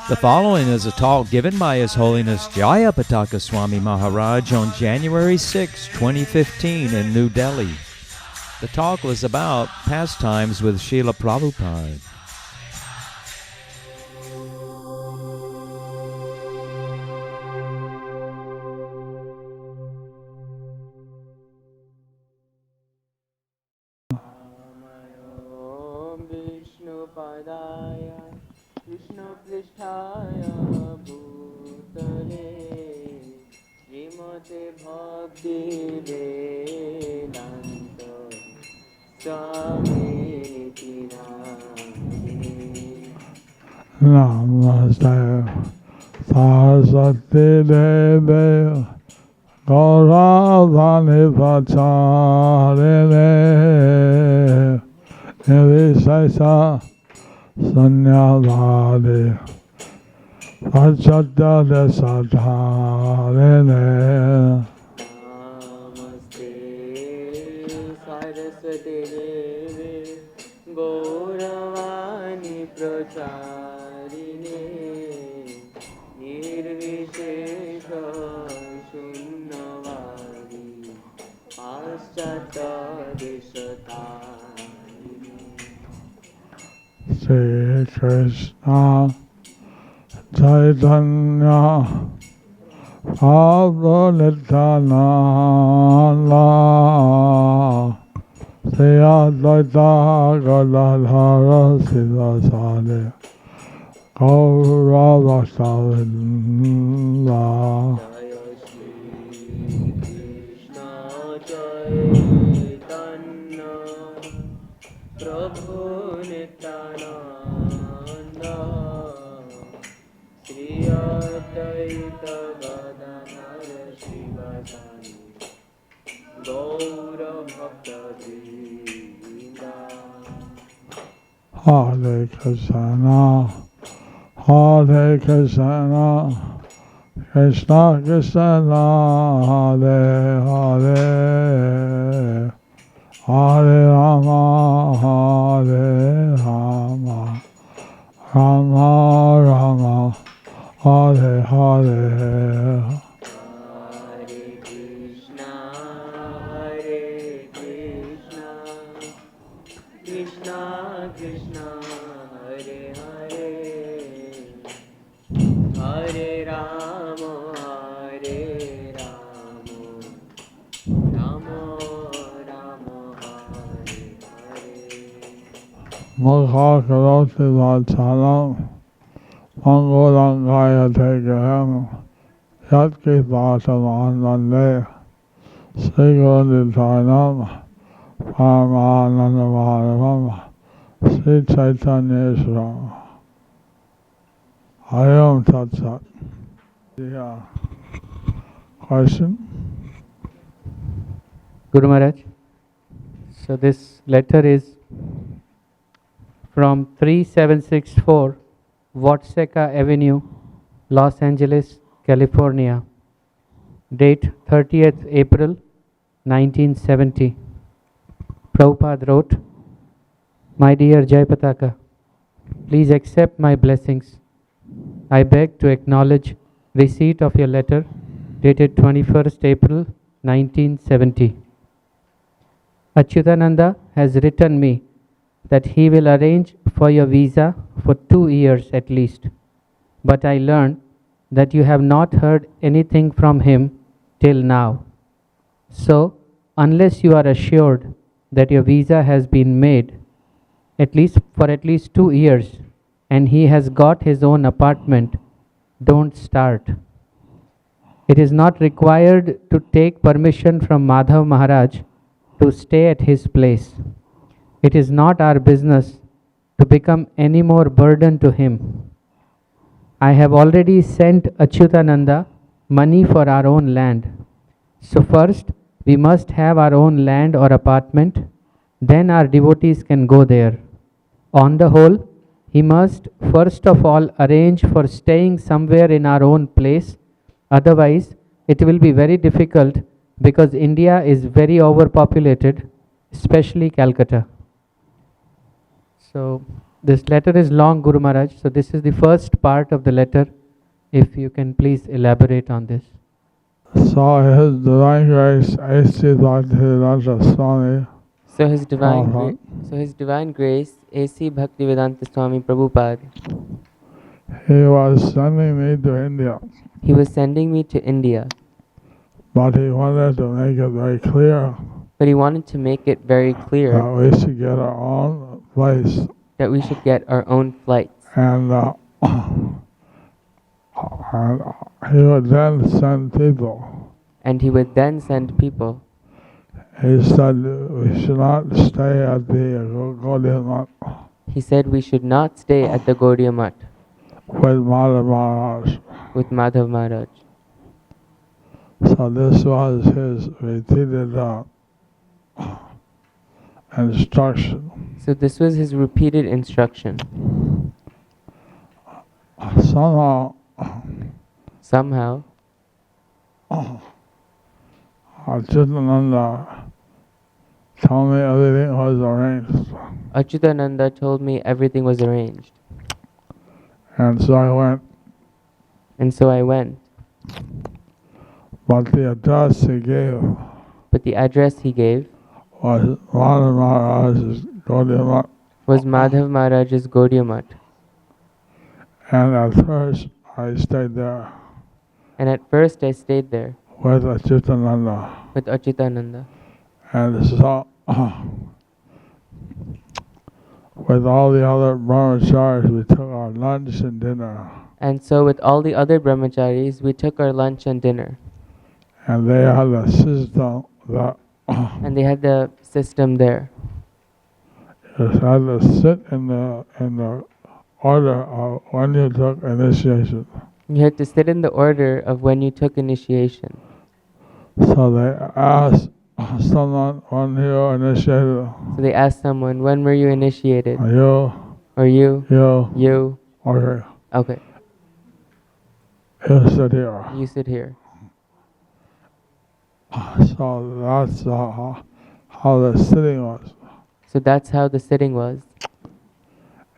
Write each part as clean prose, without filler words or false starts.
The following is a talk given by His Holiness Jayapataka Swami Maharaj on January 6, 2015 in New Delhi. The talk was about pastimes with Śrīla Prabhupāda. Namaste Saraswati Devi Gauravani Pacharine Nivishesa Sanyavadi Pachadya Satarine. Namaste Saraswati Devi Gauravani Pacharine Nirvishesha Shunnavadi Paschatya Deshatarine. Shri Krishna Caitanya Prabhu Nityananda Shri Advaita Gadadhara Sivasadi Gaurava Savinda. Jaya Shri Krishna Caitanya Prabhu Nityananda Shri Advaita Gadadhara Sivasadi Gaurava Savinda. Hare Kṛṣṇa Hare Kṛṣṇa Krishna Krishna Hare Hare Hare Rama Hare Rama Rama Rama Hare Hare. Hare Krishna Krishna Krishna Hare Hare Hare Rama Rama Rama Hare Hare. Mukha karoti vachalam Mangolangaya Tegahem Yatki Bhatamanande Sri Gurudithanam Paramanandavaram Sri Chaitanya. Hare Om Tat Sat. Yeah. Question? Guru Maharaj, so this letter is from 3764 Watseca Avenue, Los Angeles, California. Date 30th April 1970. Prabhupada wrote, My dear Jayapataka, please accept my blessings. I beg to acknowledge receipt of your letter dated 21st April 1970. Achyutananda has written me that he will arrange for your visa for 2 years at least. But I learned that you have not heard anything from him till now. So, unless you are assured that your visa has been made for at least 2 years and he has got his own apartment, don't start. It is not required to take permission from Madhav Maharaj to stay at his place. It is not our business to become any more burden to him. I have already sent Achyutananda money for our own land. So first, we must have our own land or apartment, then our devotees can go there. On the whole, he must first of all arrange for staying somewhere in our own place, otherwise it will be very difficult because India is very overpopulated, especially Calcutta. So this letter is long, Guru Maharaj. So this is the first part of the letter. If you can please elaborate on this. So His Divine Grace A.C. Bhaktivedanta Swami So His Divine, Prabhupada, so His Divine Grace, A.C. Bhaktivedanta Swami Prabhupada, he was sending me to India, he was sending me to India, but he wanted to make it very clear but he wanted to make it very clear that we should get our own place, that we should get our own flights. and and he would then send people. And he would then send people. He said we should not stay at the Gaudiya Math He said we should not stay at the Gaudiya Math with Madhav Maharaj. with Madhav Maharaj. So this was his repeated instruction. So this was his repeated instruction. Somehow, Somehow, Chitananda told me everything was arranged. Achyutananda told me everything was arranged. And so I went, And so I went. but the address he gave But the address he gave was Madhav Maharaj's Gaudiya Math. was Madhav Maharaj's Gaudiya Math. And at first I stayed there And at first I stayed there with Chitananda. with Achyutananda. And so, with all the other brahmacharis, we took our lunch and dinner. And so with all the other brahmacharis, we took our lunch and dinner. And they had a system that And they had the system there. you had to sit in the order of when you took initiation. You had to sit in the order of when you took initiation. So they asked someone when you were initiated, So they asked someone, when were you initiated? are you, Or you? you, You? okay, Okay, you sit here. you sit here. So that's how the sitting was. So that's how the sitting was.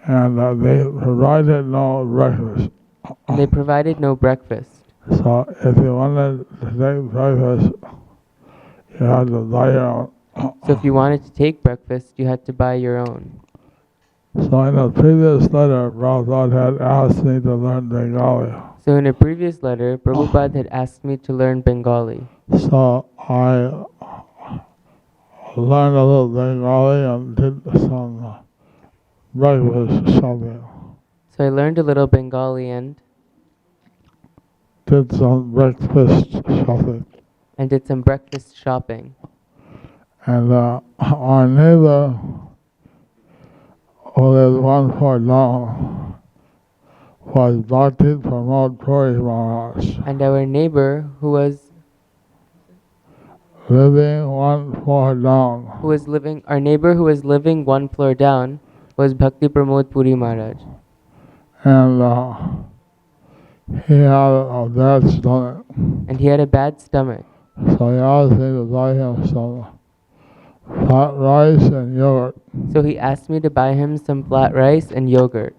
And they provided no breakfast. And they provided no breakfast. So if you wanted to take breakfast, you had to buy your own. So if you wanted to take breakfast, you had to buy your own. So in a previous letter, Prabhupada had asked me to learn Bengali. So in a previous letter, Prabhupada had asked me to learn Bengali. So I learned a little Bengali and did some breakfast shopping. So I learned a little Bengali and Did some breakfast shopping. did some breakfast shopping. And our neighbor, who lived 1 floor down, was Bhakti Pramod Puri Maharaj, And our neighbor who was living 1 floor down. our neighbor who was living 1 floor down was Bhakti Pramod Puri Maharaj. And he had a bad stomach. And he had a bad stomach. So he asked me to buy him some flat rice and yogurt. So he asked me to buy him some flat rice and yogurt.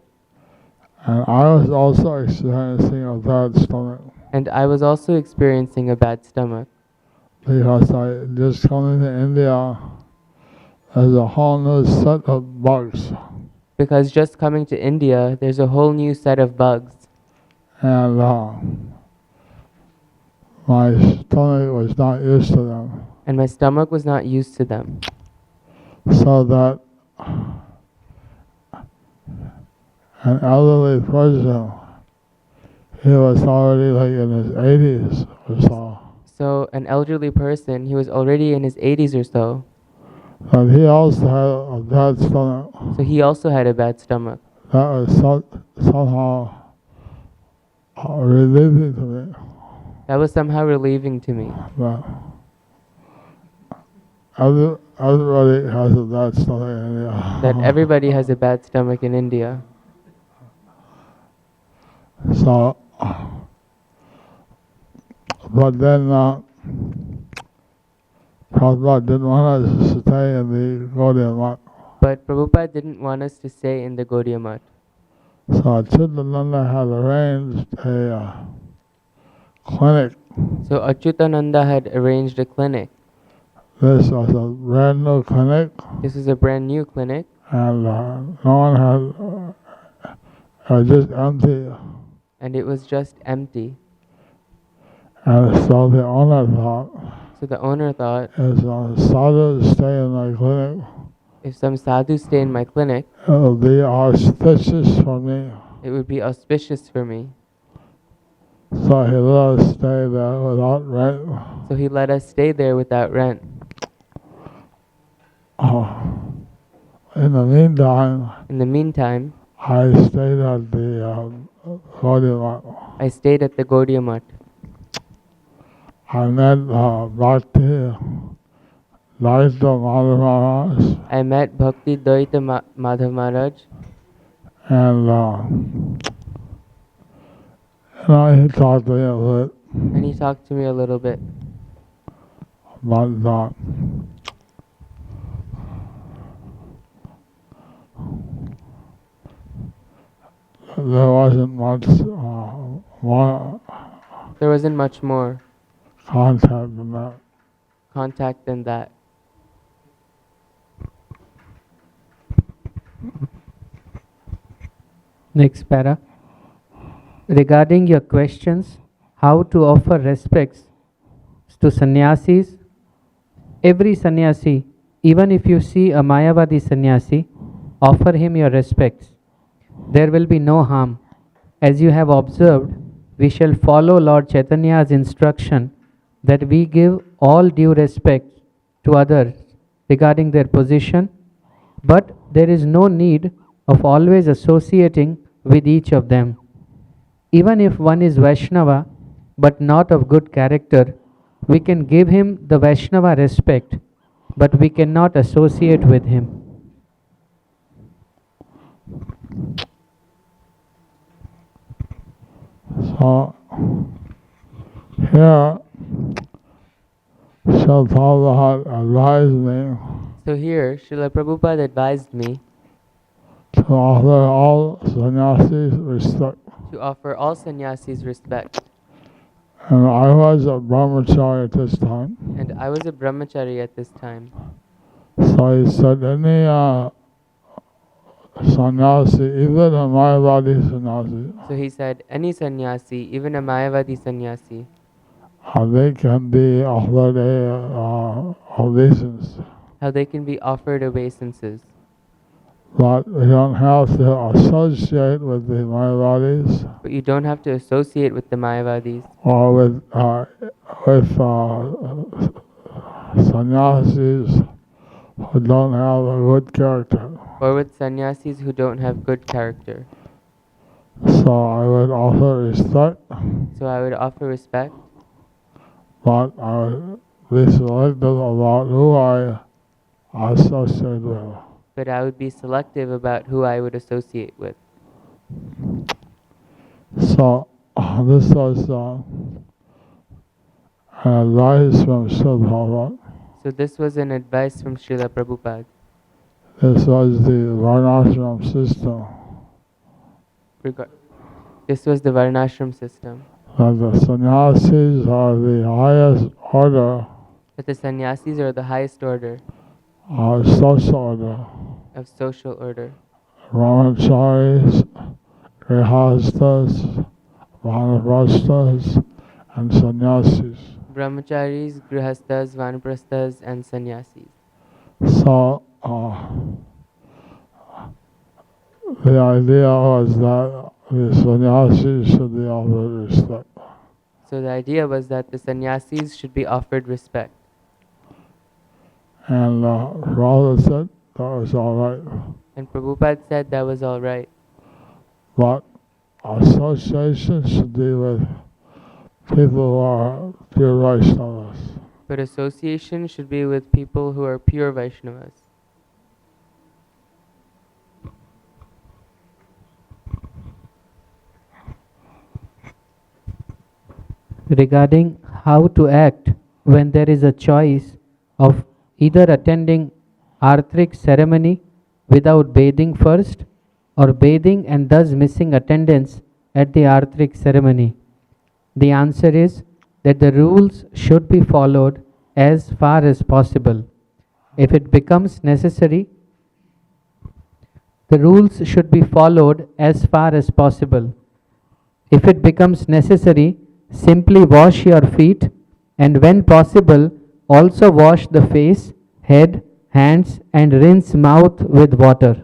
And I was also experiencing a bad stomach And I was also experiencing a bad stomach. because I just coming to India, there's a whole new set of bugs. Because just coming to India, there's a whole new set of bugs. And my stomach was not used to them. And my stomach was not used to them. So that an elderly person, he was already like in his 80s or so, So an elderly person, he was already in his 80s or so. but he also had a bad stomach. So he also had a bad stomach. That was somehow relieving to me. That was somehow relieving to me. But everybody has a bad stomach in India. That everybody has a bad stomach in India. So, but then Prabhupada didn't want us to stay in the Gaudiya Math. But Prabhupada didn't want us to stay in the Gaudiya Math. So Chidananda had arranged a clinic. So Achyutananda had arranged a clinic. This was a brand new clinic, This was a brand new clinic, and no one had, it was just empty. and it was just empty. And so the owner thought, So the owner thought, if sadhus stay in my clinic, if some sadhus stay in my clinic, it will be auspicious for me. it would be auspicious for me. So he let us stay there without rent. So he let us stay there without rent. In the meantime, In the meantime, I stayed at the Gaudiya Math. I stayed at the Gaudiya Math. I met Bhakti Daita Madhav Maharaj, I met Bhakti Daita Madhav Maharaj, and he talked to me a bit and he talked to me a little bit. about that. There wasn't much more There wasn't much more contact than that. contact than that. Next para. Regarding your questions, how to offer respects to sannyasis, every sannyasi, even if you see a Mayavadi sannyasi, offer him your respects. There will be no harm. As you have observed, we shall follow Lord Caitanya's instruction that we give all due respect to others regarding their position, but there is no need of always associating with each of them. Even if one is Vaishnava but not of good character, we can give him the Vaishnava respect, but we cannot associate with him. So here, Srila Prabhupada advised me So here, Śrīla Prabhupāda advised me to offer all sannyasis respect. to offer all sannyasis respect. And I was a brahmachari at this time. And I was a brahmachari at this time. So he said, any sannyasi, even a Mayavadi sannyasi, So he said, any sannyasi, even a Mayavadi sannyasi, they can be offered a obeisance. how they can be offered obeisances. But we don't have to associate with the Mayavadis But you don't have to associate with the Mayavadis or with sannyasis who don't have a good character. or with sannyasis who don't have good character. So I would offer respect, So I would offer respect, but I would be selective about who I associate with. but I would be selective about who I would associate with. So this was an advice from Śrīla Prabhupada. So this was an advice from Śrīla Prabhupāda. This was the varnashram system. This was the Varnashram system. That the sannyasis are the highest order That the sannyasis are the highest order of social order. of social order. Brahmacharis, grihastas, vanaprasthas, and sannyasis. Brahmacharis, grihastas, vanaprasthas, and sannyasis. So the idea was that the sannyasis should be offered respect. So the idea was that the sannyasis should be offered respect. And Prabhupada said that was all right. And Prabhupada said that was all right. But association should be with people who are pure Vaishnavas. But association should be with people who are pure Vaishnavas. Regarding how to act when there is a choice of either attending arthric ceremony without bathing first, or bathing and thus missing attendance at the arthric ceremony? The answer is that the rules should be followed as far as possible. If it becomes necessary, the rules should be followed as far as possible. If it becomes necessary, simply wash your feet, and when possible, also wash the face, head, hands, and rinse mouth with water.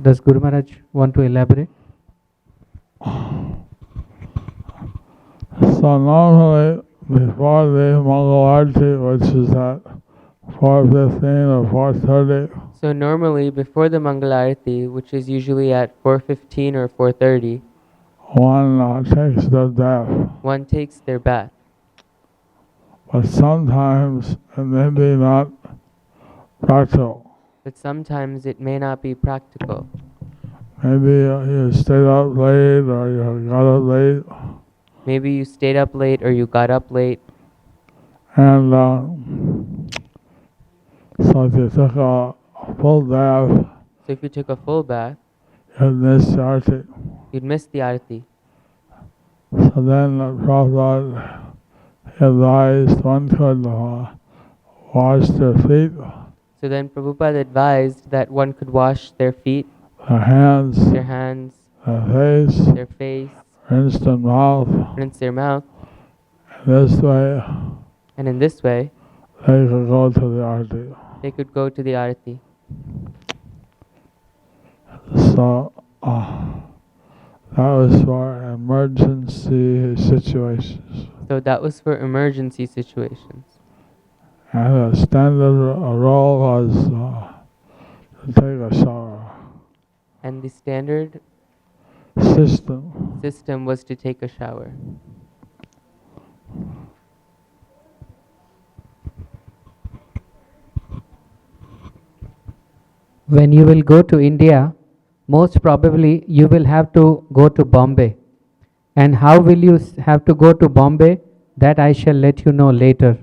Does Guru Maharaj want to elaborate? So normally before the Mongol Arti, which is at 4:15 or 4:30, So normally before the Mangalarati, which is usually at 4:15 or 4:30, one takes the bath. one takes their bath. But sometimes it may be not practical. But sometimes it may not be practical. Maybe you stayed up late or you got up late, Maybe you stayed up late or you got up late, and so if you took a full bath, so if you took a full bath, you'd miss the Arti. you'd miss the Arati. So then the Prabhupada advised one could wash their feet, So then Prabhupada advised that one could wash their feet, their hands, their hands, their face, their face, rinse their mouth. rinse their mouth, This way and in this way, they could go to the Arti. they could go to the Arati. So that was for emergency situations. So that was for emergency situations. And the standard role was to take a shower. And the standard System was to take a shower. When you will go to India, most probably you will have to go to Bombay. And how will you have to go to Bombay? That I shall let you know later.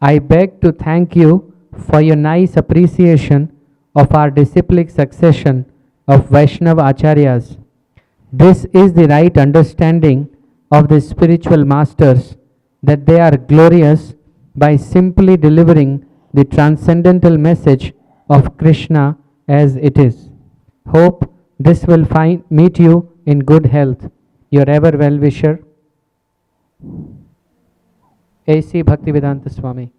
I beg to thank you for your nice appreciation of our disciplic succession of Vaishnava Acharyas. This is the right understanding of the spiritual masters, that they are glorious by simply delivering the transcendental message of Krishna as it is. Hope this will meet you in good health. Your ever well-wisher, A.C. Bhaktivedanta Swami.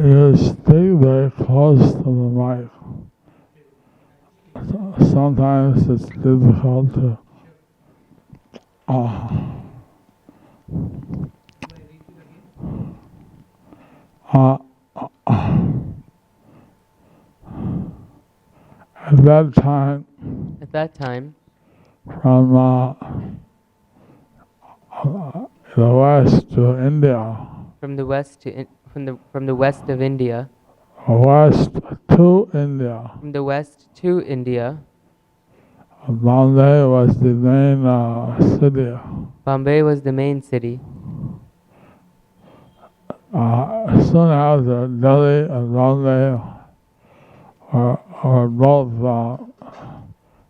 you stay very close to the mic. Sometimes it's difficult to at that time, from the west to India, From the west to from the west of India, west to India, from the west to India, Bombay was the main city. Bombay was the main city. Soon after, Delhi and Bombay were both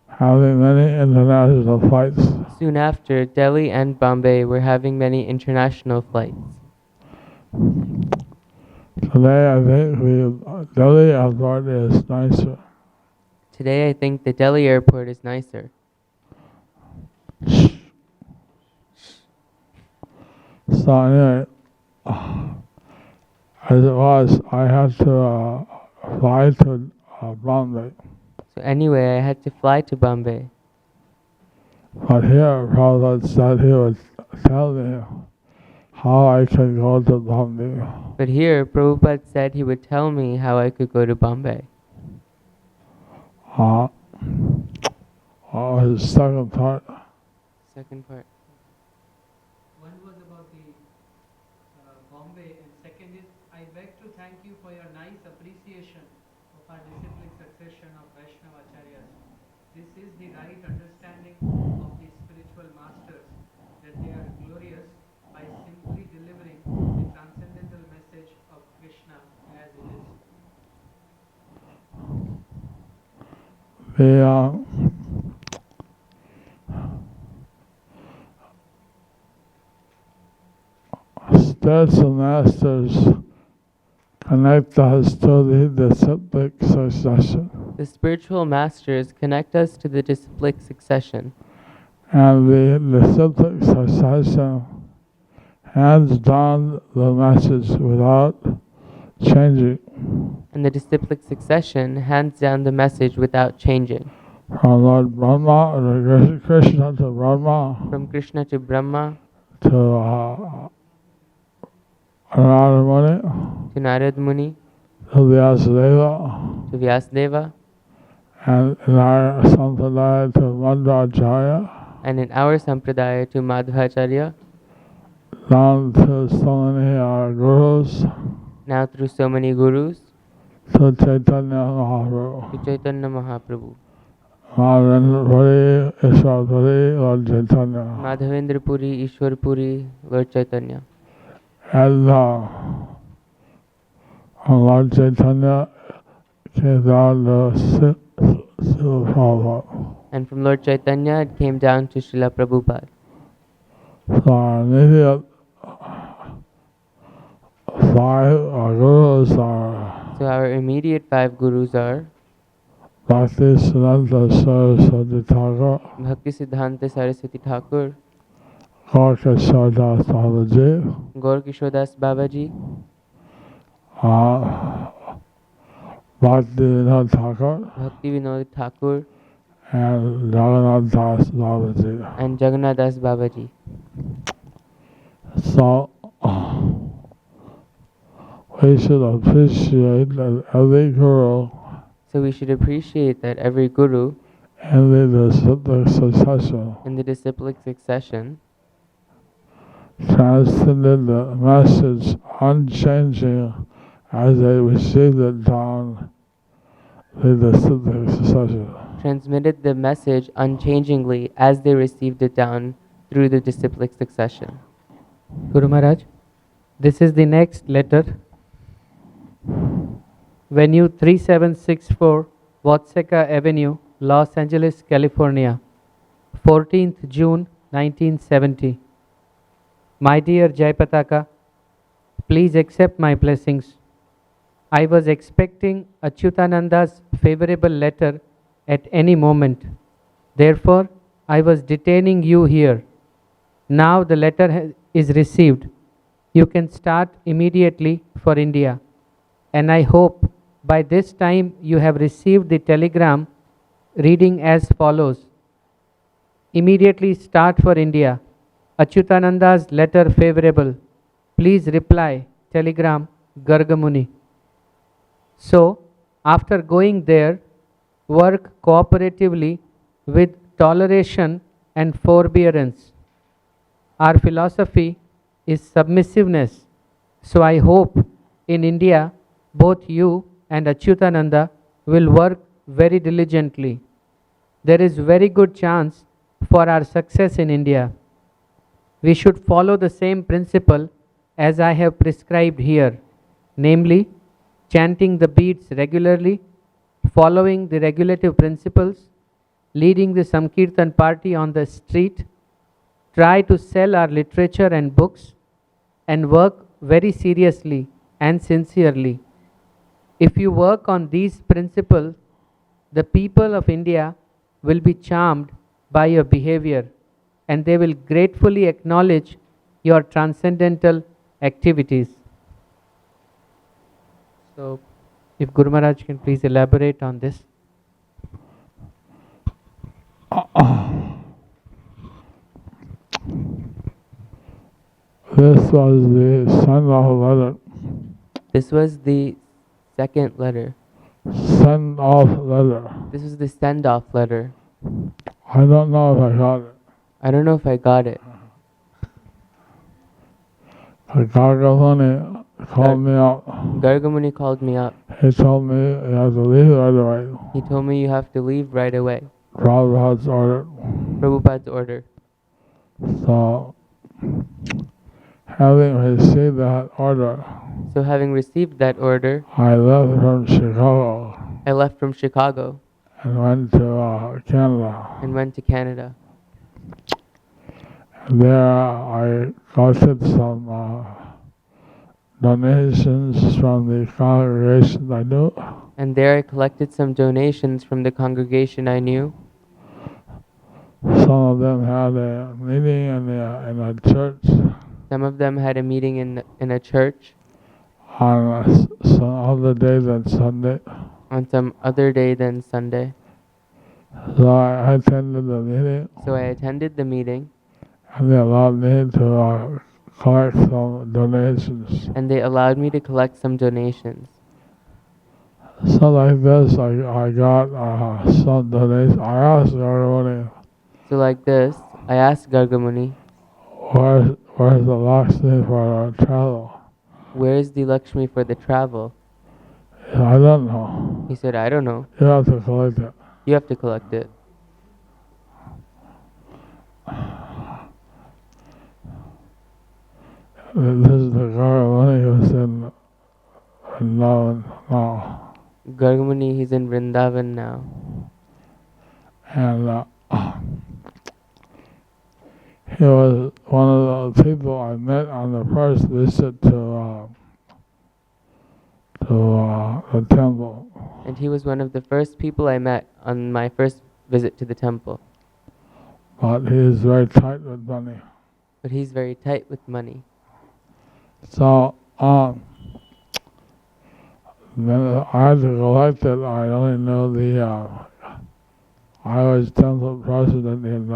having many international flights. Soon after, Delhi and Bombay were having many international flights. Today, I think Delhi airport is nicer. Today, I think the Delhi airport is nicer. So anyway, as it was, I had to fly to Bombay. So anyway, I had to fly to Bombay. But here, Prabhupada said he would tell me how I could go to Bombay. But here, Prabhupada said he would tell me how I could go to Bombay. What was the second part? Second part. One was about the Bombay, and second is, I beg to thank you for your nice appreciation of our disciplic succession succession of Vaishnavacharyas. This is the right understanding of the spiritual masters, that they are glorious by simply delivering the transcendental message of Krishna as it is. The spiritual masters connect us to the disciplic succession, The spiritual masters connect us to the disciplic succession, and the disciplic succession hands down the message without changing. and the disciplic succession hands down the message without changing. From Lord Brahma to Krishna to Brahma From Krishna to Brahma, to Narada Muni to Narad Muni, to Vyasadeva, to Vyasadeva, and in our sampradaya to Madhvacharya, and in our sampradaya to Madhvacharya, down to so many gurus, now through so many gurus, to Chaitanya Mahaprabhu, to Chaitanya Mahaprabhu, Madhavendra Puri, Ishwar Puri, Lord Chaitanya. Madhavendra Puri, Ishwar Puri, Lord Chaitanya. And Lord Chaitanya came down to Śrīla Prabhupāda. And from Lord Chaitanya it came down to Śrīla Prabhupāda. So our immediate five gurus are So our immediate five gurus are Bhaktisiddhanta Saraswati Thakur, Bhakti Siddhanta Saraswati Thakur, Lord Kishore Das Babaji, Gaur Kishore Das Babaji, Bhakti Vinod Thakur, Bhakti Vinod Thakur, and Jagannath Das Babaji. and Jagannath Das Babaji. So we should appreciate that every guru So we should appreciate that every guru in the disciplic succession in the disciplic succession transmitted the message unchanging as they received it down the disciplic succession. transmitted the message unchangingly as they received it down through the disciplic succession. Guru Maharaj, this is the next letter. Venue 3764 Watseka Avenue, Los Angeles, California, 14th June 1970. My dear Jayapataka, please accept my blessings. I was expecting Achyutananda's favorable letter at any moment. Therefore, I was detaining you here. Now the letter is received. You can start immediately for India. And I hope by this time you have received the telegram reading as follows. Immediately start for India. Achyutananda's letter favorable. Please reply. Telegram Gargamuni. So, after going there, work cooperatively with toleration and forbearance. Our philosophy is submissiveness. So I hope in India both you and Achyutananda will work very diligently. There is very good chance for our success in India. We should follow the same principle as I have prescribed here, namely chanting the beads regularly, following the regulative principles, leading the Samkirtan party on the street, try to sell our literature and books, and work very seriously and sincerely. If you work on these principles, the people of India will be charmed by your behavior and they will gratefully acknowledge your transcendental activities. So, if Guru Maharaj can please elaborate on this. This was the send-off letter. This was the second letter. Send-off letter. This was the send-off letter. I don't know if I got it. I don't know if I got it. Gargamuni called me up. Gargamuni called me up. He told me you have to leave right away. He told me you have to leave right away. Prabhupada's order. Prabhupada's order. So, having received that order, So having received that order, I left from Chicago I left from Chicago and went to Canada. and went to Canada. There I collected some donations from the congregation I knew. And there I collected some donations from the congregation I knew. Some of them had a meeting in a church Some of them had a meeting in a church on some other day than Sunday. on some other day than Sunday. So I attended the meeting, So I attended the meeting, and they allowed me to collect some donations. and they allowed me to collect some donations. So like this, I got some donations. I asked everybody, So like this, I asked Gargamuni, where's the Lakshmi for travel? where is the Lakshmi for the travel? I don't know. He said, I don't know. You have to collect it. You have to collect it. This is the Garavani who's in Vrindavan now. Gargamuni, he's in Vrindavan now. And he was one of the people I met on the first visit to the temple. And he was one of the first people I met on my first visit to the temple. But he is very tight with money. But he's very tight with money. So then I had to collect it. I only know I was temple president in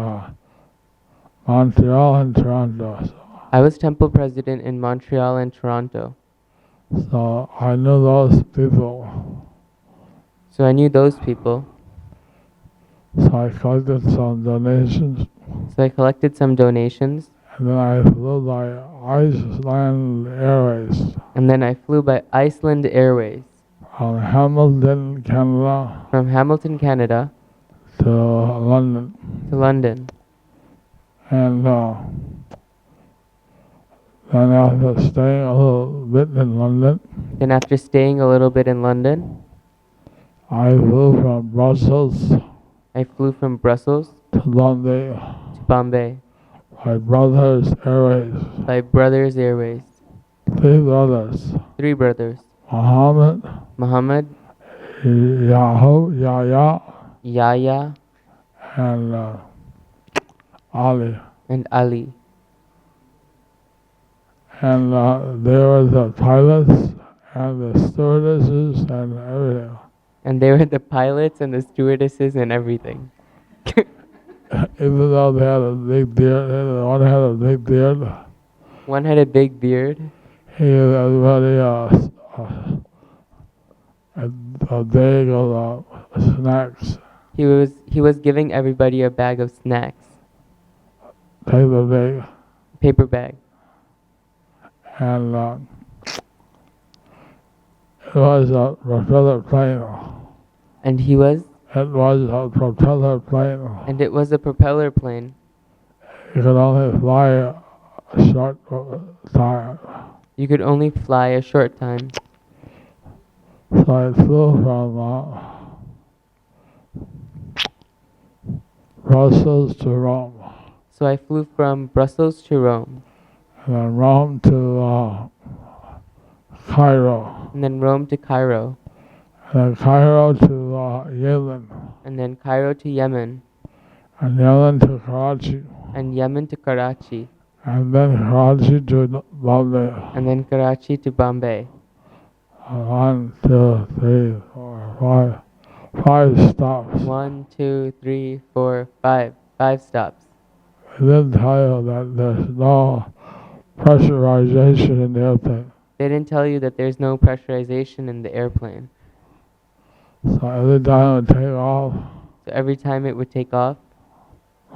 Montreal and Toronto. I was temple president in Montreal and Toronto. So I knew those people. So I knew those people. So I collected some donations. So I collected some donations. And then I flew by Iceland Airways And then I flew by Iceland Airways from Hamilton, Canada from Hamilton, Canada to London. to London. And then after staying a little bit in London, Then after staying a little bit in London, I flew from Brussels I flew from Brussels to Bombay to Bombay by Brothers Airways. by Brothers Airways. 3 brothers, Three brothers, Muhammad, Muhammad, Yahya, Yahya, and Ali. and Ali. And there were the pilots and the stewardesses and everything. And they were the pilots and the stewardesses and everything. Even though they had a big beard, one had a big beard, One had a big beard. he gave everybody a bag of snacks, He was giving everybody a bag of snacks, paper bag, paper bag. and it was a propeller plane. And It was a propeller plane. and it was a propeller plane. You could only fly a short time. You could only fly a short time. So I flew from Brussels to Rome, So I flew from Brussels to Rome, and then Rome to Cairo, and then Rome to Cairo, and then Cairo to Yemen, and then Cairo to Yemen, and Yemen to Karachi, and Yemen to Karachi, and then Karachi to Bombay. and then Karachi to Bombay. 1, 2, 3, 4, 5 stops. 1, 2, 3, 4, 5. 5 stops. They didn't tell you that there's no pressurization in the airplane. They didn't tell you that there's no pressurization in the airplane. So every time it would take off, So every time it would take off,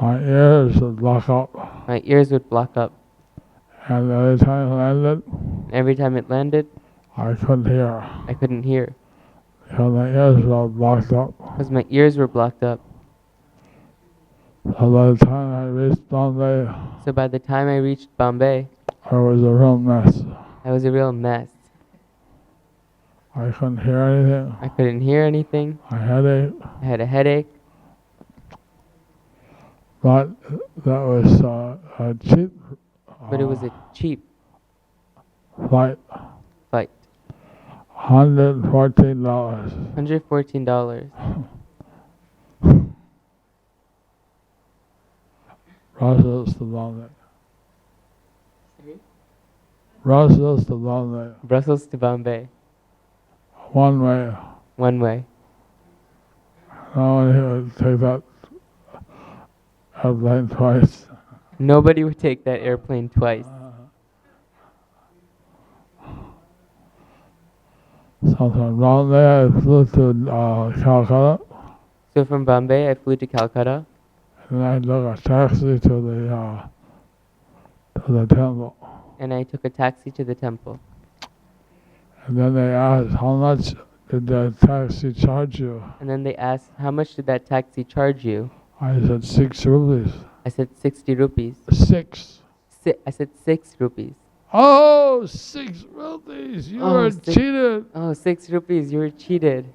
my ears would lock up. my ears would block up. And every time it landed, Every time it landed, I couldn't hear. I couldn't hear Because my ears were all blocked up. because my ears were blocked up. So by the time I reached Bombay, So by the time I reached Bombay, I was a real mess. I was a real mess. I couldn't hear anything. I couldn't hear anything. I had a I had a headache, but that was a cheap but it was a cheap flight. flight. $114. $114. Brussels to Bombay. Brussels to Bombay. Brussels to Bombay. One way. One way. No one would take that airplane twice. Nobody would take that airplane twice. So from Bombay I flew to Calcutta, So from Bombay, I flew to Calcutta, and I took a taxi to the temple. and I took a taxi to the temple. And then they asked, how much did the taxi charge you? And then they asked, how much did that taxi charge you? I said 6 rupees. I said 60 rupees. 6. I said 6 rupees. Oh, 6 rupees! You Oh, were 6 cheated. Oh, 6 rupees, you were cheated.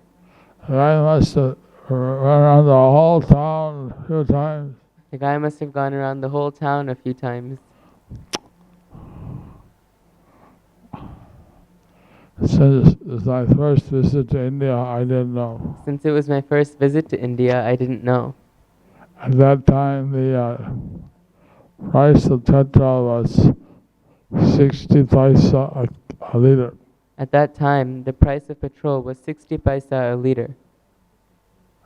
I must have run around the whole town a few times. The guy must have gone around the whole town a few times. Since it's my first visit to India, I didn't know. Since it was my first visit to India, I didn't know. At that time, the price of petrol was 60 paisa a liter. At that time, the price of petrol was 60 paisa a liter.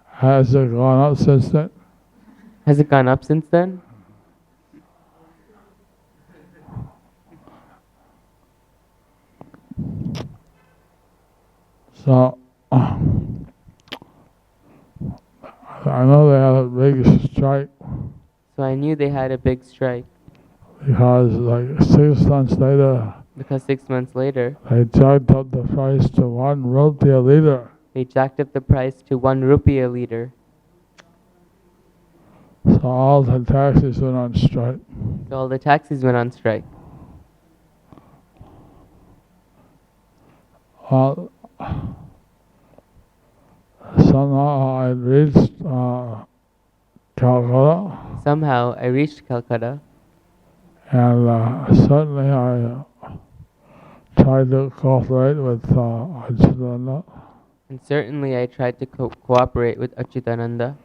Has it gone up since then? Has it gone up since then? So, I know they had a big strike So I knew they had a big strike because like 6 months later, because 6 months later, they jacked up the price to 1 rupee a liter. they jacked up the price to 1 rupee a liter. So all the taxis went on strike. So all the taxis went on strike. Well, somehow I reached Calcutta, Somehow I reached Calcutta, and certainly I tried to cooperate with Achyutananda. and certainly I tried to cooperate with Achyutananda.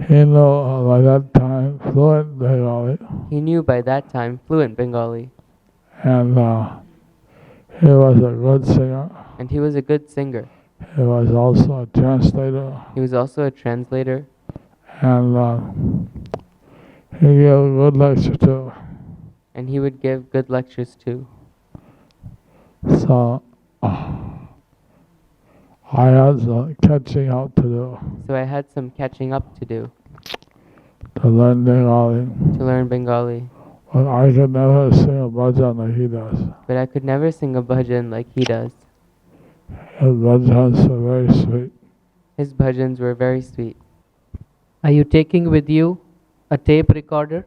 He knew by that time fluent Bengali, He knew by that time fluent Bengali, and he was a good singer. and he was a good singer. He was also a translator, He was also a translator, and he gave a good lecture too. and he would give good lectures too. So I had some catching up to do So I had some catching up to do to learn Bengali. to learn Bengali. But I could never sing a bhajan like he does. But I could never sing a bhajan like he does. His bhajans are very sweet. His bhajans were very sweet. Are you taking with you a tape recorder?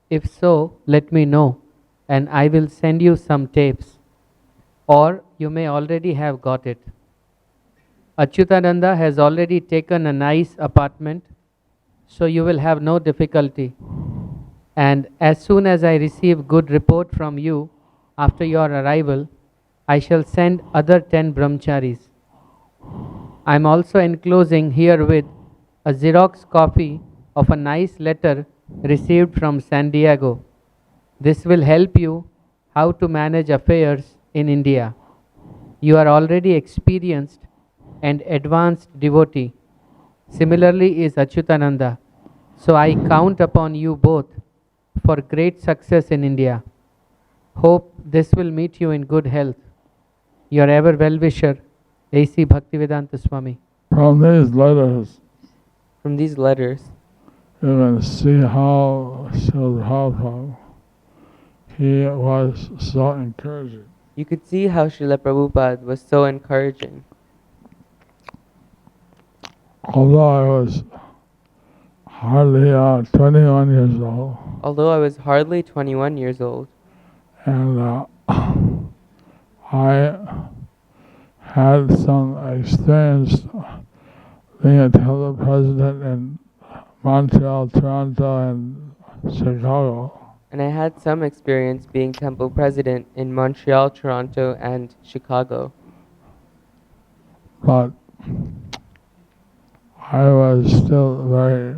If so, let me know, and I will send you some tapes. Or you may already have got it. Achyutananda has already taken a nice apartment, so you will have no difficulty. And as soon as I receive good report from you after your arrival, I shall send other 10 brahmacharis. I am also enclosing herewith a Xerox copy of a nice letter received from San Diego. This will help you how to manage affairs in India. You are already experienced and advanced devotee. Similarly is Achyutananda. So I count upon you both for great success in India. Hope this will meet you in good health. Your ever well-wisher, A.C. Bhaktivedanta Swami. From these letters, From these letters, you can see how Śrīla Prabhupāda, he was so encouraging. You could see how Śrīla Prabhupāda was so encouraging. Although I was hardly 21 years old, Although I was hardly 21 years old, and I had some experience being a temple president in Montreal, Toronto, and Chicago. and I had some experience being temple president in Montreal, Toronto, and Chicago. But I was still very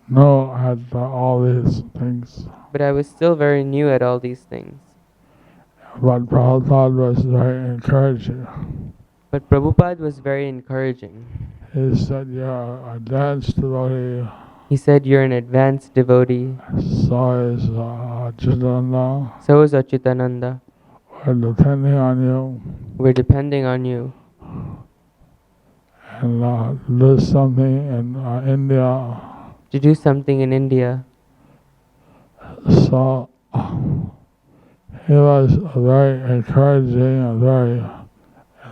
new at all these things. But I was still very new at all these things. But Prabhupada was very encouraging. But Prabhupada was very encouraging. He said, "You're a advanced devotee, He said, "You're an advanced devotee. so is Chidananda. So is Achyutananda. We're depending on you, We're depending on you and do something in India." to do something in India." So he was very encouraging and very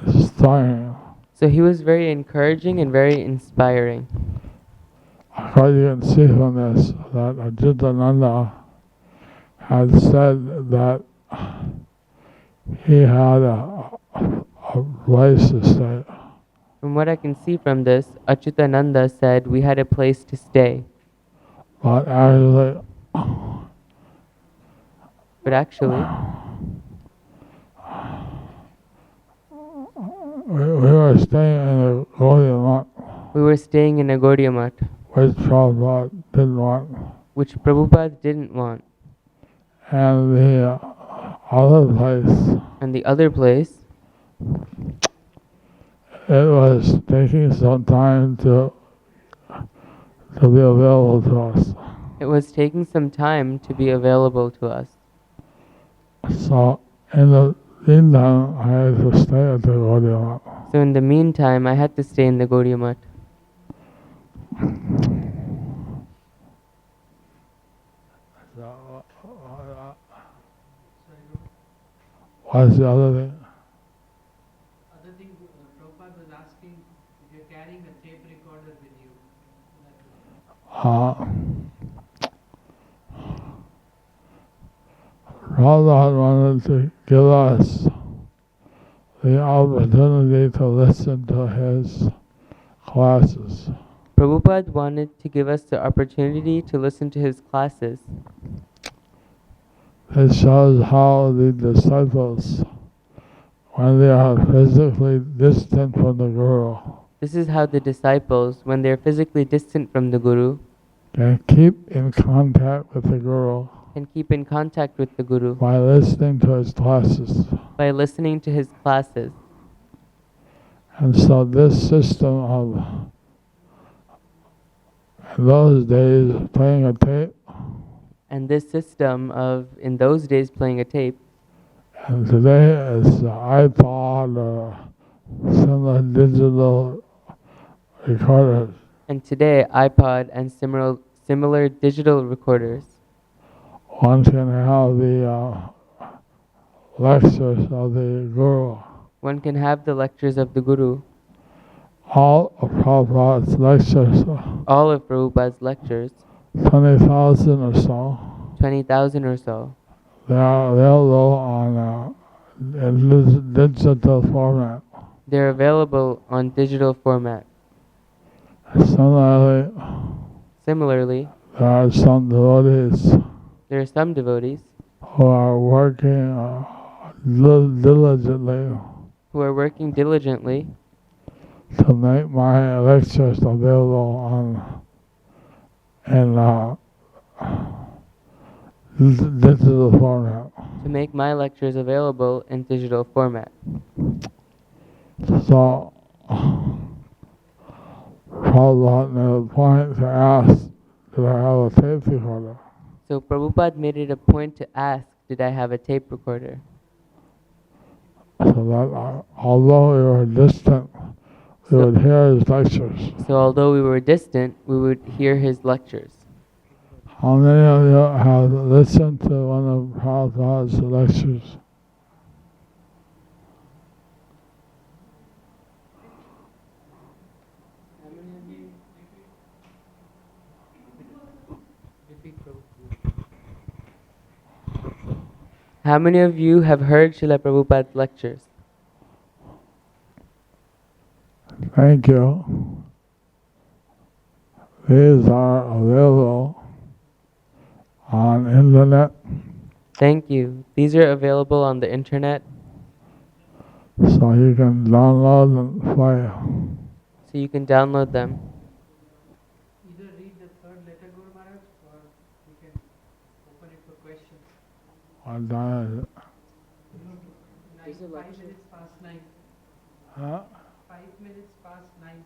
inspiring. So he was very encouraging and very inspiring. Of course, you can see from this that Ajityananda had said that he had a place to stay. From what I can see from this, Achyutananda said we had a place to stay. But actually, But actually, we were staying in the Gaudiya Math, we were staying in a Gaudiya Math, which Prabhupada didn't want. which Prabhupada didn't want. And the other place, And the other place, it was taking some time to be available to us. it was taking some time to be available to us. So in the meantime, I had to stay at the Gaudiya Math. So in the meantime, I had to stay in the Gaudiya Math. What's the other thing? Other thing, Prabhupada was asking if you're carrying a tape recorder with you. Prabhupada wanted to give us the opportunity to listen to his classes. Prabhupada wanted to give us the opportunity to listen to his classes. It shows how the disciples, when they are physically distant from the Guru, This is how the disciples, when they're physically distant from the Guru, can keep in contact with the Guru can keep in contact with the Guru by listening to his classes. by listening to his classes. And so this system of, in those days, playing a tape, And this system of, in those days, playing a tape, and today it's the iPod or similar digital recorders. and today iPod and similar digital recorders, One can have the lectures of the Guru. one can have the lectures of the Guru. All of Prabhupada's lectures, All of Prabhupada's lectures, 20,000 or so, 20,000 or so, they are available on in digital format. they're available on digital format. Similarly, Similarly, there are some devotees there are some devotees who are working diligently who are working diligently to make my lectures available in digital format. to make my lectures available in digital format. So, Prabhupada made a point to ask, did I have a tape recorder? So Prabhupada made it a point to ask, did I have a tape recorder? So that although we were distant, we would hear his lectures. So although we were distant, we would hear his lectures. How many of you have listened to one of Prabhupada's lectures? How many of you have heard Śrīla Prabhupāda's lectures? Thank you. These are available on internet, Thank you. These are available on the internet, so you can download and play. so you can download them. Either read the third letter, Guru Maharaj, or we can open it for questions. What time is it? 5 minutes past 9. Huh? 5 minutes past 9.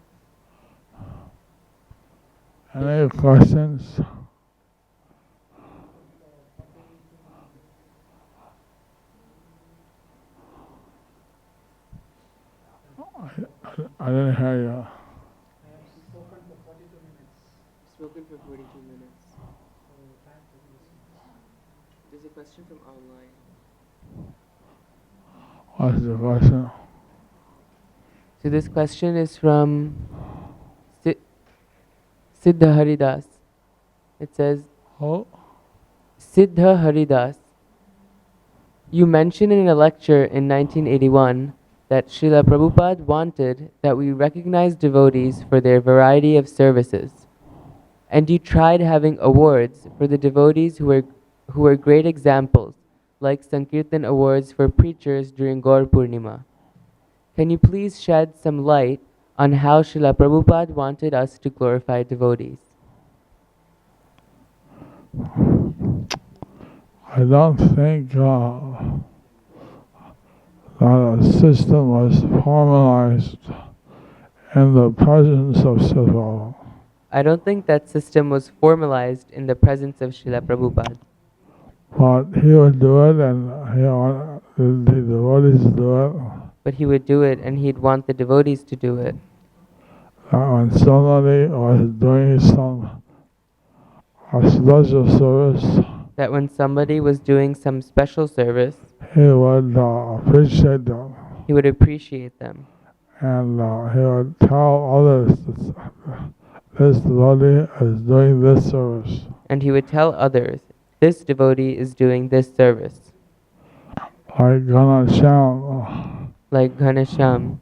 Any questions? I didn't hear you. Spoken for 42 minutes. There's a question from online. What's the question? So this question is from Siddha Haridas. It says, Oh, Siddha Haridas, you mentioned in a lecture in 1981 that Śrīla Prabhupāda wanted that we recognize devotees for their variety of services. And you tried having awards for the devotees who were great examples, like Sankirtan awards for preachers during Gaur Purnima. Can you please shed some light on how Śrīla Prabhupāda wanted us to glorify devotees? I don't think that a system was formalized in the presence of Srila. I don't think that system was formalized in the presence of Śrīla Prabhupāda. But he would do it, and the devotees do it. But he would do it and he'd want the devotees to do it. When somebody was doing some special service, That when somebody was doing some special service, he would appreciate them, he would appreciate them. and he would tell others that this devotee is doing this service. And he would tell others, this devotee is doing this service. Like Ghanashyam, Like Ghanashyam,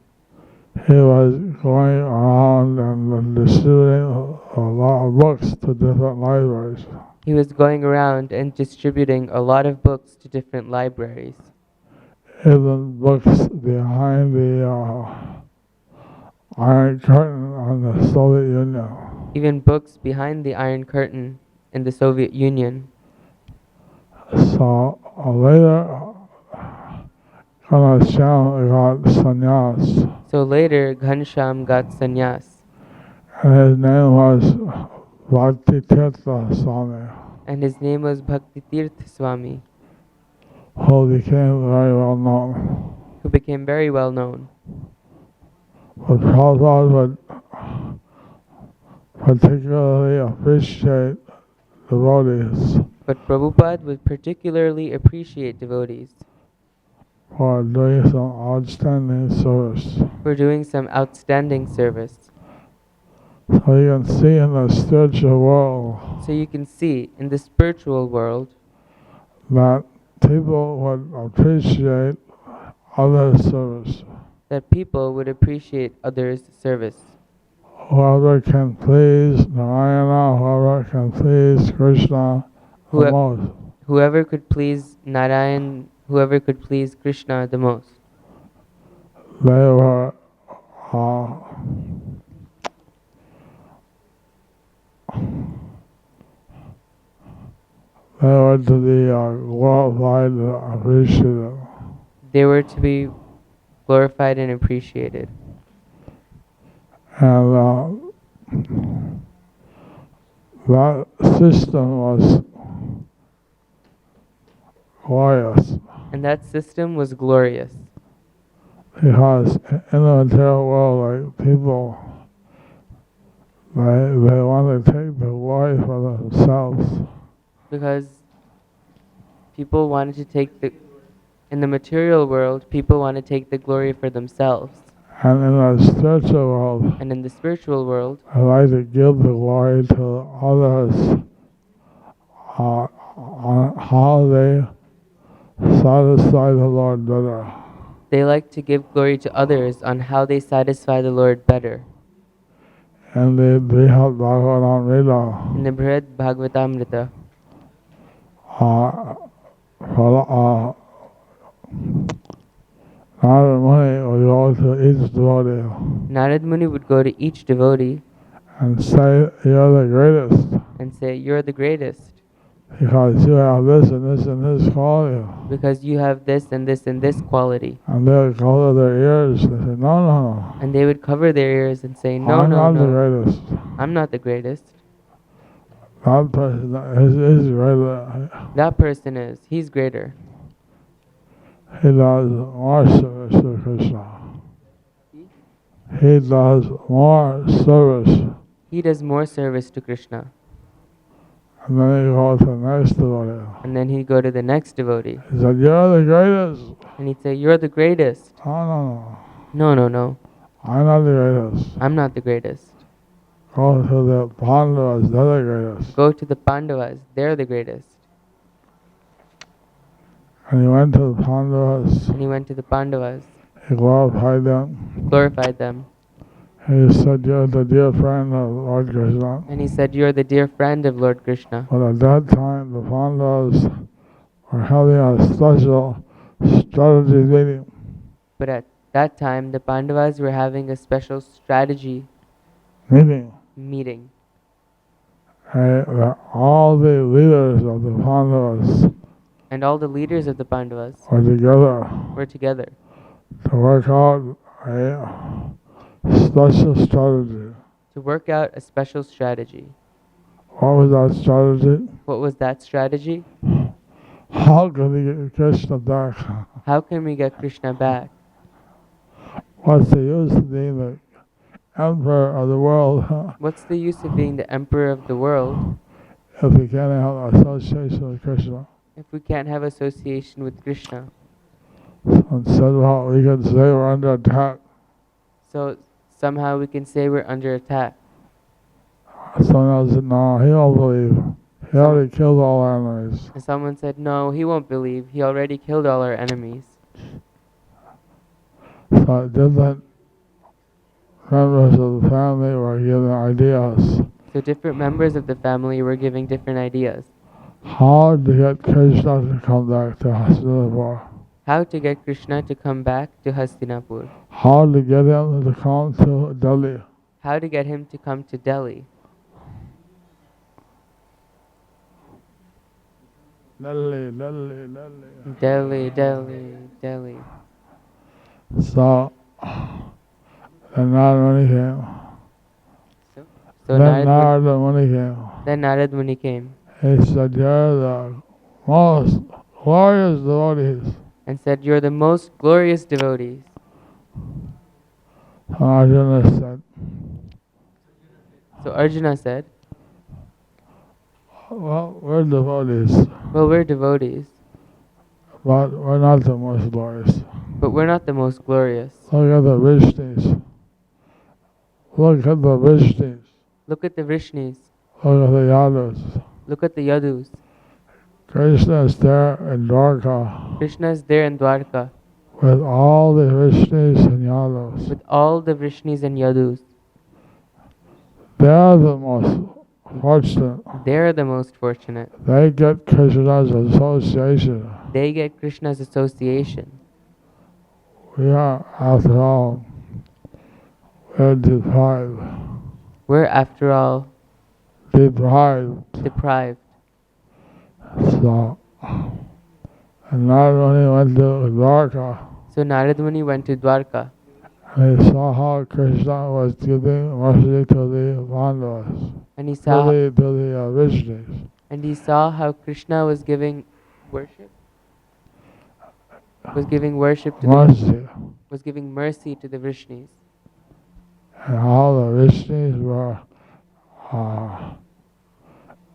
he was going around and distributing a lot of books to different libraries. he was going around and distributing a lot of books to different libraries. Even books behind the Iron Curtain on the Soviet Union. Even books behind the Iron Curtain in the Soviet Union. So later, Ghanashyam got sannyas, So later, Ghanashyam got sannyas, and his name was Bhakti Tirtha Swami, and his name was Bhakti Tirtha Swami, who became very well known. who became very well known. But Prabhupada would particularly appreciate devotees But Prabhupada would particularly appreciate devotees for doing some outstanding service. for doing some outstanding service. So you can see in the spiritual world So you can see in the spiritual world that people would appreciate other service. that people would appreciate others' service. Whoever can please Narayana, whoever can please Krishna the Whoe- most. Whoever could please Narayan, whoever could please Krishna the most. They were to be glorified and appreciated. They were to be glorified and appreciated. And that system was glorious, And that system was glorious. because in the material world, like people, they want to take the glory for themselves. Because people wanted to take in the material world, people want to take the glory for themselves. And in the spiritual world, And in the spiritual world, I like to give the glory to others on how they satisfy the Lord better. they like to give glory to others on how they satisfy the Lord better. And the Brihad Bhagavatamrita, In the Brihad Bhagavatamrita, Narada Muni would go to each devotee Narad Muni would go to each devotee and say, "You're the greatest and say, "You're the greatest because you have this and this and this quality." because you have this and this and this quality." And they would cover their ears and say, "No, no, no. And they would cover their ears and say, "No, I'm no, not the no, greatest. I'm not the greatest. That person is greater. That person is. He's greater. He does more service to Krishna. He does more service." He does more service to Krishna." And then he goes to the next devotee. And then he'd go to the next devotee He said, "You're the greatest." and he'd say, "You're the greatest." No, no, no. "No, no, no, I'm not the greatest. I'm not the greatest. Go to the Pandavas, they're the greatest." Go to the Pandavas, they're the greatest." And he went to the Pandavas, And he went to the Pandavas, he glorified them. glorified them, He said, "You're the dear friend of Lord Krishna." and he said, "You're the dear friend of Lord Krishna." But at that time, the Pandavas were having a special strategy meeting. But at that time, the Pandavas were having a special strategy meeting. meeting. All the leaders of the Pandavas And all the leaders of the Pandavas were together were together to work out a special strategy. to work out a special strategy. What was that strategy? What was that strategy? How can we get Krishna back? How can we get Krishna back? What's the use of being the emperor of the world What's the use of being the emperor of the world if we can't have association with Krishna? if we can't have association with Krishna? Instead, well, we can say we're under attack. So somehow we can say we're under attack. Someone else said, "No, he won't believe. He already killed all our enemies." And someone said, "No, he won't believe. He already killed all our enemies." So different members of the family were giving ideas. So different members of the family were giving different ideas. How to get Krishna to come back to Hastinapur. How to get Krishna to come back to Hastinapur. How to get him to come to Delhi. How to get him to come to Delhi. Delhi. Delhi, Delhi, Delhi. So, then Narada Muni came. So Then Narad Narada Muni came. then Narad Muni came He said, "You're the most glorious devotees." and said, "You're the most glorious devotees." Arjuna said, So Arjuna said, "Well, we're devotees, "Well, we're devotees, but we're not the most glorious. but we're not the most glorious. Look at the Vishnus. Look at the Vishnus. Look at the Vrishnis. Look at the Yadus. Look at the Yadus. Krishna is there in Dwarka Krishna is there in Dwarka with all the Vishnus and Yadus. with all the Vrishnis and Yadus. They're the most fortunate. They're the most fortunate. They get Krishna's association. They get Krishna's association. We are, after all, we're deprived. We're, after all, Deprived. deprived. So, and Narada Muni went to Dwarka So Narad Muni went to Dwarka and he saw how Krishna was giving mercy to the Pandavas, and he saw to the Vishnus. how Krishna was giving worship. Was giving worship to Mercy. was giving mercy to the Vrishnis. And all the Vishnus were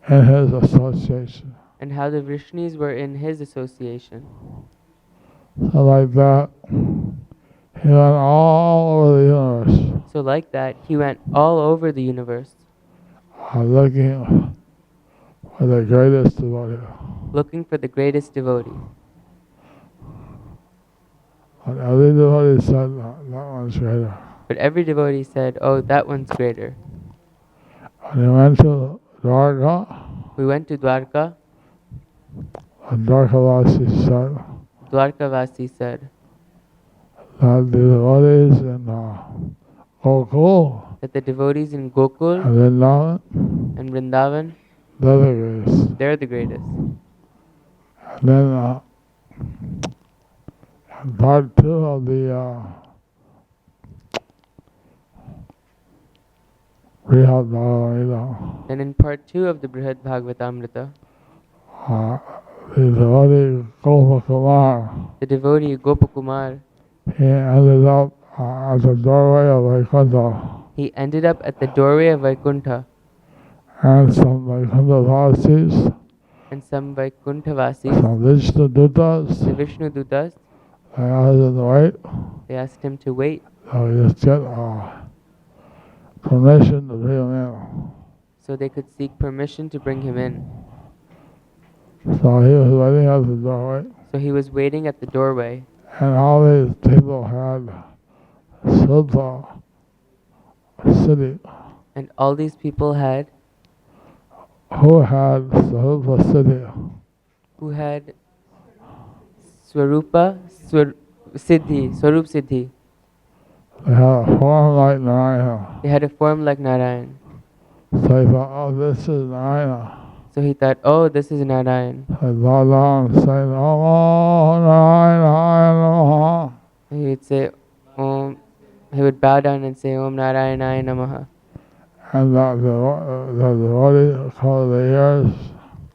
in his association. and how the Vrishnis were in his association. So like that, he went all over the universe, So like that, he went all over the universe, looking for the greatest devotee. looking for the greatest devotee. And every devotee said, that one's greater. But every devotee said, oh, that one's greater. When he went to Dwarka, We went to Dwarka. and Dwarkavasi said Dwarkavasi said that the devotees in Gokul that the devotees in Gokul and Vrindavan, and Vrindavan, they're the greatest. they're the greatest. And then in part 2 of the Brihad Bhagavad And in part 2 of the Brihad Bhagavatamrita, the devotee Gopakumar, the devotee Gopakumar, he ended up at the doorway of Vaikuntha, he ended up at the doorway of Vaikuntha, and some Vaikuntha and some Vaikuntavasis, some Vishnu Dutas, the Vishnu Dutas, they asked him to wait, they asked him to wait so he just get permission to bring him in. so they could seek permission to bring him in. So he was waiting at the doorway, So he was waiting at the doorway, and all these people had Sruta city. and all these people Who had Sruta city? who had Swarupa, Siddhi, Swarup Siddhi. They had a form like Narayana. They had a form like Narayan. So he thought, oh, this is Narayana. So he thought, oh, this is Narayan. So he bowed down and said, Namo Narayana. He would say, Om. He would bow down and say, Om Narayanaya Namaha. And the devotee covered the ears.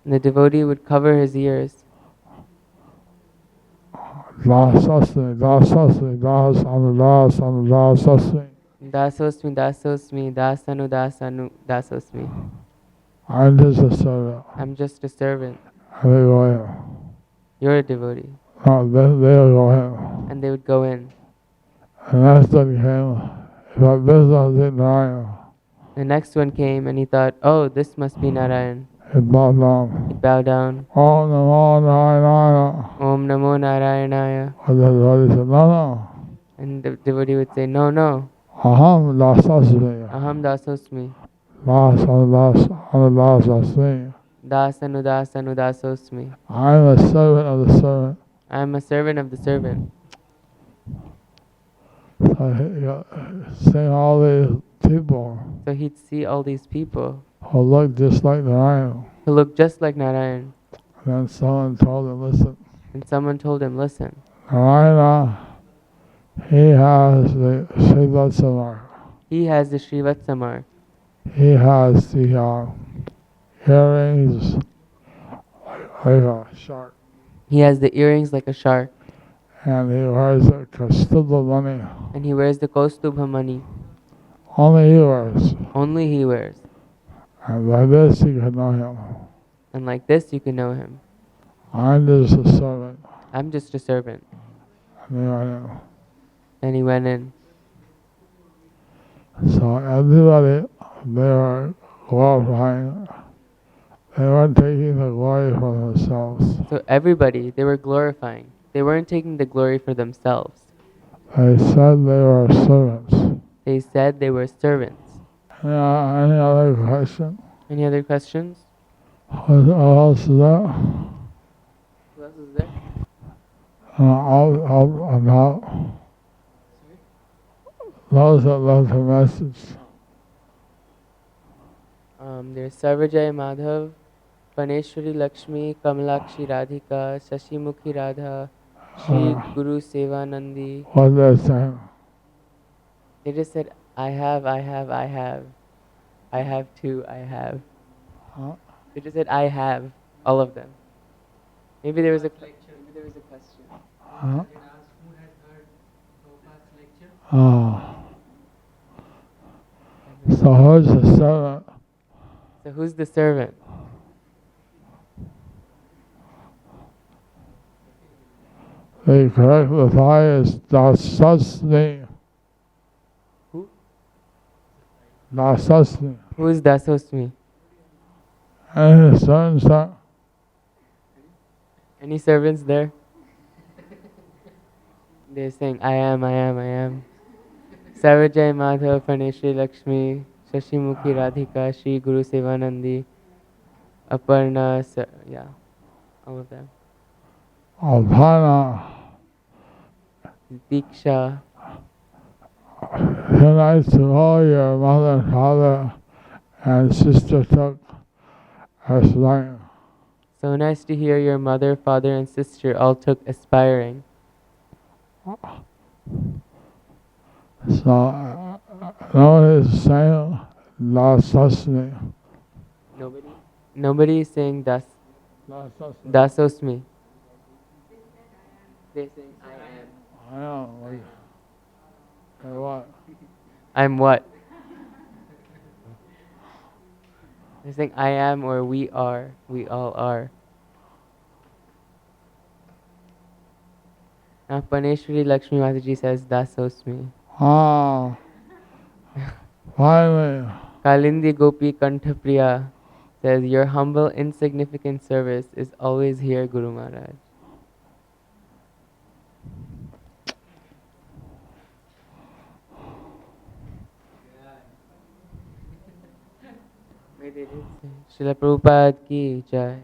And the devotee would cover his ears. Dasasmi, dasasmi, das, anudas, anudasasmi. Dasosmi, dasosmi, dasanu, dasanu, dasosmi. I'm just a servant. I'm just a servant. And they go in. You're a devotee. No, then they'll go in. And they would go in. And next one came, but this was Narayana. The next one came and he thought, oh, this must be Narayan. He bowed down. He'd bow down. Om Namo Narayana. Om Namo Narayanaya. And the devotee said, no. And the devotee would say, no, no. Aham dasasmi. Aham dasosmi. Das, anudasasmi. Dasanu, dasanu, dasosmi. I'm a servant of the servant. I am a servant of the servant. So he got seeing all these people So he'd see all these people who look just like Narayana. who looked just like Narayan. And then someone told him, listen, And someone told him, listen, Narayana, he has the Srivatsamar. he has the Srivatsamar. He has the earrings like a shark. He has the earrings like a shark. And he wears a Kastubha money. And he wears the Kaustubha money. Only he wears. Only he wears. And by this you can know him. And like this you can know him. I'm just a servant. I'm just a servant. And he went in. And he went in. So everybody, they were glorifying. They weren't taking the glory for themselves. So everybody, they were glorifying. They weren't taking the glory for themselves. They said they were servants. They said they were servants. Any other question? Any other questions? What else is there? Who else is there? I'm out. Those that love the message. There's Sarvajaya Madhav, Paneshwari Lakshmi, Kamalakshi Radhika, Shashimukhi Radha, Shri Guru Sevanandi. What they're saying? They just said, I have too, I have. Huh? They just said, I have, all of them. Maybe there was a question. Huh? Oh. So who's the servant? So who's the servant? The correct reply is Dasasni. Who? Dasasni. Who is Dasosmi? And his son said, Any servants there? They're saying, I am, I am, I am. Sarvajay Madhav, Praneshri Lakshmi, Shashimukhi Radhika, Shri Guru Sevanandi, Aparna, yeah, all of them. Alpana, Diksha, nice to know your mother, father, and sister took aspiring. so nice to hear your mother, father, and sister all took aspiring. So, nobody is saying Dasasni. Nobody is saying Dasosmi. They're saying, I am. I know. Like what? I'm what? They're saying, I am or we are. We all are. Now, Paneshwari Lakshmi Mataji says, Dasosmi. Ah, finally. Kalindi Gopi Kantapriya says, your humble, insignificant service is always here, Guru Maharaj. Srila Prabhupada ki jai.